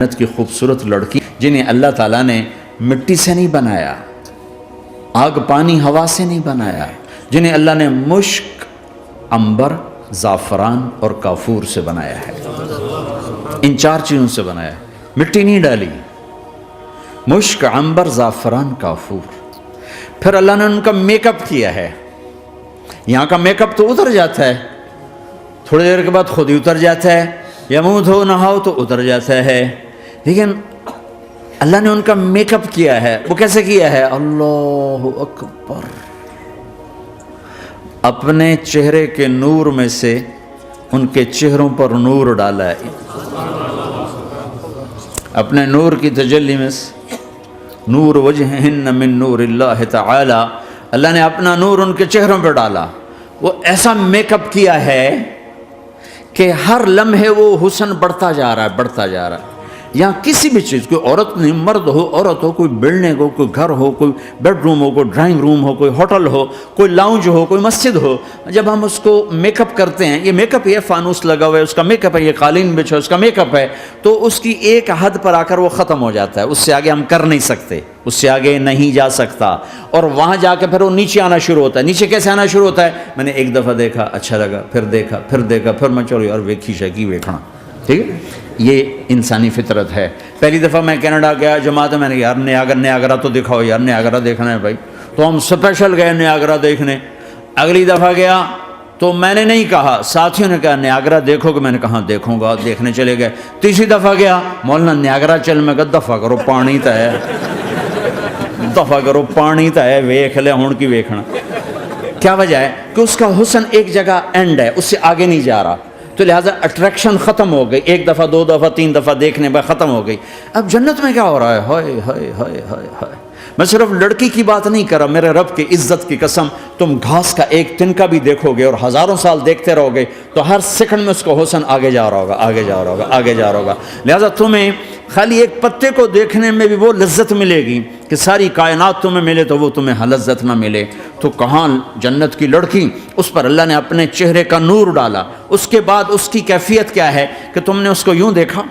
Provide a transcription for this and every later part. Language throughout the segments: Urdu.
جنت کی خوبصورت لڑکی جنہیں اللہ تعالیٰ نے مٹی سے نہیں بنایا، آگ پانی ہوا سے نہیں بنایا، جنہیں اللہ نے مشک، عنبر، زعفران اور کافور سے بنایا ہے۔ ان چار چیزوں سے بنایا ہے، مٹی نہیں ڈالی، مشک، عنبر، زعفران، کافور۔ پھر اللہ نے ان کا میک اپ کیا ہے۔ یہاں کا میک اپ تو اتر جاتا ہے، تھوڑی دیر کے بعد خود ہی اتر جاتا ہے، یا منہ دھو نہاؤ تو اتر جاتا ہے، لیکن اللہ نے ان کا میک اپ کیا ہے۔ وہ کیسے کیا ہے؟ اللہ اکبر، اپنے چہرے کے نور میں سے ان کے چہروں پر نور ڈالا ہے، اپنے نور کی تجلی میں سے نور وجہہن من نور اللہ تعالی، اللہ نے اپنا نور ان کے چہروں پہ ڈالا۔ وہ ایسا میک اپ کیا ہے کہ ہر لمحے وہ حسن بڑھتا جا رہا ہے، بڑھتا جا رہا ہے۔ یہاں کسی بھی چیز، کوئی عورت نہیں، مرد ہو، عورت ہو، کوئی بلڈنگ ہو، کوئی گھر ہو، کوئی بیڈ روم ہو، کوئی ڈرائنگ روم ہو، کوئی ہوٹل ہو، کوئی لاؤنج ہو، کوئی مسجد ہو، جب ہم اس کو میک اپ کرتے ہیں، یہ میک اپ، یہ فانوس لگا ہوا ہے اس کا میک اپ ہے، یہ قالین بچھا اس کا میک اپ ہے، تو اس کی ایک حد پر آ کر وہ ختم ہو جاتا ہے، اس سے آگے ہم کر نہیں سکتے، اس سے آگے نہیں جا سکتا، اور وہاں جا کے پھر وہ نیچے آنا شروع ہوتا ہے۔ نیچے کیسے آنا شروع ہوتا ہے؟ میں نے ایک دفعہ دیکھا، اچھا لگا، پھر دیکھا، پھر دیکھا، پھر میں چلو یار ویکھی شیکی ویکھنا، ٹھیک ہے؟ یہ انسانی فطرت ہے۔ پہلی دفعہ میں کینیڈا گیا جماعت میں نے یار نیاگرا تو دکھاؤ یار، نیاگرا دیکھنا ہے بھائی، تو ہم اسپیشل گئے نیاگرا دیکھنے۔ اگلی دفعہ گیا تو میں نے نہیں کہا، ساتھیوں نے کہا نیاگرا دیکھو گے، میں نے کہا دیکھوں گا، دیکھنے چلے گئے۔ تیسری دفعہ گیا، مولانا نیاگرا چل، میں کہا دفعہ کرو پانی تا ہے، دفعہ کرو پانی تا ہے، ویکھ لے ہون کی ویکھنا۔ کیا وجہ ہے؟ کہ اس کا حسن ایک جگہ اینڈ ہے، اس سے آگے نہیں جا رہا، تو لہٰذا اٹریکشن ختم ہو گئی، ایک دفعہ، دو دفعہ، تین دفعہ دیکھنے بعد ختم ہو گئی۔ اب جنت میں کیا ہو رہا ہے؟ ہائے ہائے ہائے ہائے ہائے، میں صرف لڑکی کی بات نہیں کر رہا، میرے رب کی عزت کی قسم، تم گھاس کا ایک تنکا بھی دیکھو گے اور ہزاروں سال دیکھتے رہو گے تو ہر سیکنڈ میں اس کو حسن آگے جا رہا ہوگا، آگے جا رہا ہوگا، آگے جا رہا ہوگا۔ لہٰذا تمہیں خالی ایک پتے کو دیکھنے میں بھی وہ لذت ملے گی کہ ساری کائنات تمہیں ملے تو وہ تمہیں لذت نہ ملے۔ تو کہاں جنت کی لڑکی، اس پر اللہ نے اپنے چہرے کا نور ڈالا۔ اس کے بعد اس کی کیفیت کیا ہے کہ تم نے اس کو یوں دیکھا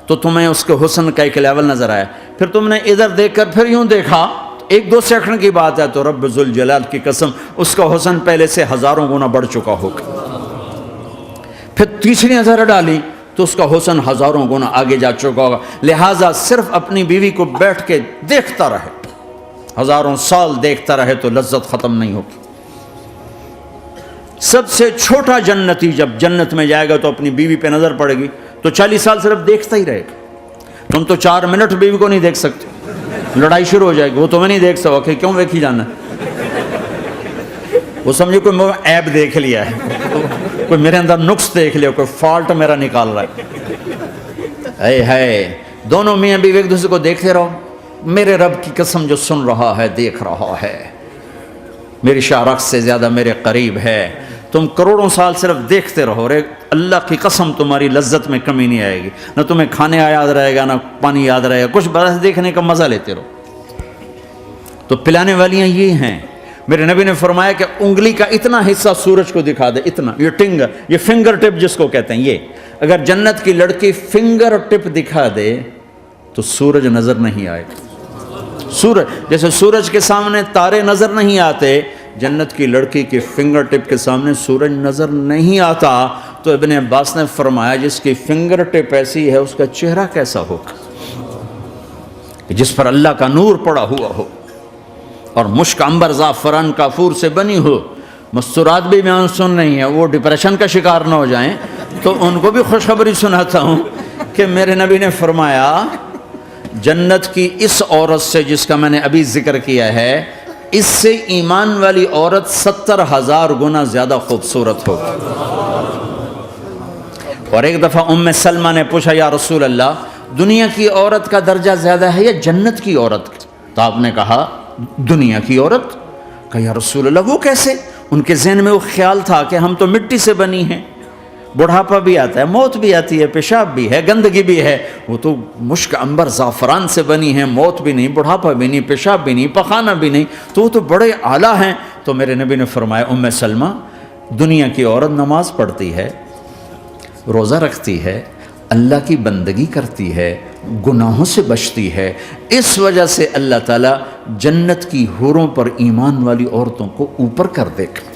تو تمہیں اس کے حسن کا ایک لیول نظر آیا، پھر تم نے ادھر دیکھ کر پھر یوں دیکھا، ایک دو سیکنڈ کی بات ہے، تو رب ذوالجلال کی قسم اس کا حسن پہلے سے ہزاروں گنا بڑھ چکا ہوگا۔ پھر تیسری نظر ڈالی تو اس کا حسن ہزاروں گنا آگے جا چکا ہوگا۔ لہٰذا صرف اپنی بیوی کو بیٹھ کے دیکھتا رہے، ہزاروں سال دیکھتا رہے تو لذت ختم نہیں ہوگی۔ سب سے چھوٹا جنتی جب جنت میں جائے گا تو اپنی بیوی پہ نظر پڑے گی تو 40 سال صرف دیکھتا ہی رہے گا۔ تم تو 4 منٹ بیوی کو نہیں دیکھ سکتے، لڑائی شروع ہو جائے گی، وہ تمہیں نہیں دیکھ سکو کہ کیوں ویکھی جانا ہے؟ وہ سمجھے کوئی عیب دیکھ لیا ہے، کوئی میرے اندر نقص دیکھ لیا، کوئی فالٹ میرا نکال رہا ہے۔ ہے دونوں میاں بیوی ایک دوسرے کو دیکھتے رہو، میرے رب کی قسم جو سن رہا ہے، دیکھ رہا ہے، میری شارخ سے زیادہ میرے قریب ہے۔ تم کروڑوں سال صرف دیکھتے رہو، رے اللہ کی قسم تمہاری لذت میں کمی نہیں آئے گی، نہ تمہیں کھانے یاد رہے گا، نہ پانی یاد رہے گا، کچھ بس دیکھنے کا مزہ لیتے رہو۔ تو پلانے والیاں یہ ہیں۔ میرے نبی نے فرمایا کہ انگلی کا اتنا حصہ سورج کو دکھا دے، اتنا، یہ فنگر ٹپ جس کو کہتے ہیں، یہ اگر جنت کی لڑکی فنگر ٹپ دکھا دے تو سورج نظر نہیں آئے گا۔ سورج جیسے سورج کے سامنے تارے نظر نہیں آتے، جنت کی لڑکی کے فنگر ٹپ کے سامنے سورج نظر نہیں آتا۔ تو ابن عباس نے فرمایا جس کی فنگر ٹپ ایسی ہے اس کا چہرہ کیسا ہوگا، جس پر اللہ کا نور پڑا ہوا ہو اور مشک، عنبر، زعفران، کافور سے بنی ہو۔ مستورات بھی بیان سن رہی ہیں، وہ ڈپریشن کا شکار نہ ہو جائیں، تو ان کو بھی خوشخبری سناتا ہوں کہ میرے نبی نے فرمایا جنت کی اس عورت سے جس کا میں نے ابھی ذکر کیا ہے، اس سے ایمان والی عورت 70,000 گنا زیادہ خوبصورت ہوگی۔ اور ایک دفعہ ام سلمہ نے پوچھا یا رسول اللہ، دنیا کی عورت کا درجہ زیادہ ہے یا جنت کی عورت کا؟ تو آپ نے کہا دنیا کی عورت۔ کہا یا رسول اللہ وہ کیسے؟ ان کے ذہن میں وہ خیال تھا کہ ہم تو مٹی سے بنی ہیں، بڑھاپا بھی آتا ہے، موت بھی آتی ہے، پیشاب بھی ہے، گندگی بھی ہے، وہ تو مشک، عنبر، زعفران سے بنی ہیں، موت بھی نہیں، بڑھاپا بھی نہیں، پیشاب بھی نہیں، پخانہ بھی نہیں، تو وہ تو بڑے اعلیٰ ہیں۔ تو میرے نبی نے فرمایا ام سلمہ، دنیا کی عورت نماز پڑھتی ہے، روزہ رکھتی ہے، اللہ کی بندگی کرتی ہے، گناہوں سے بچتی ہے۔ اس وجہ سے اللہ تعالیٰ جنت کی حوروں پر ایمان والی عورتوں کو اوپر کر دے گا۔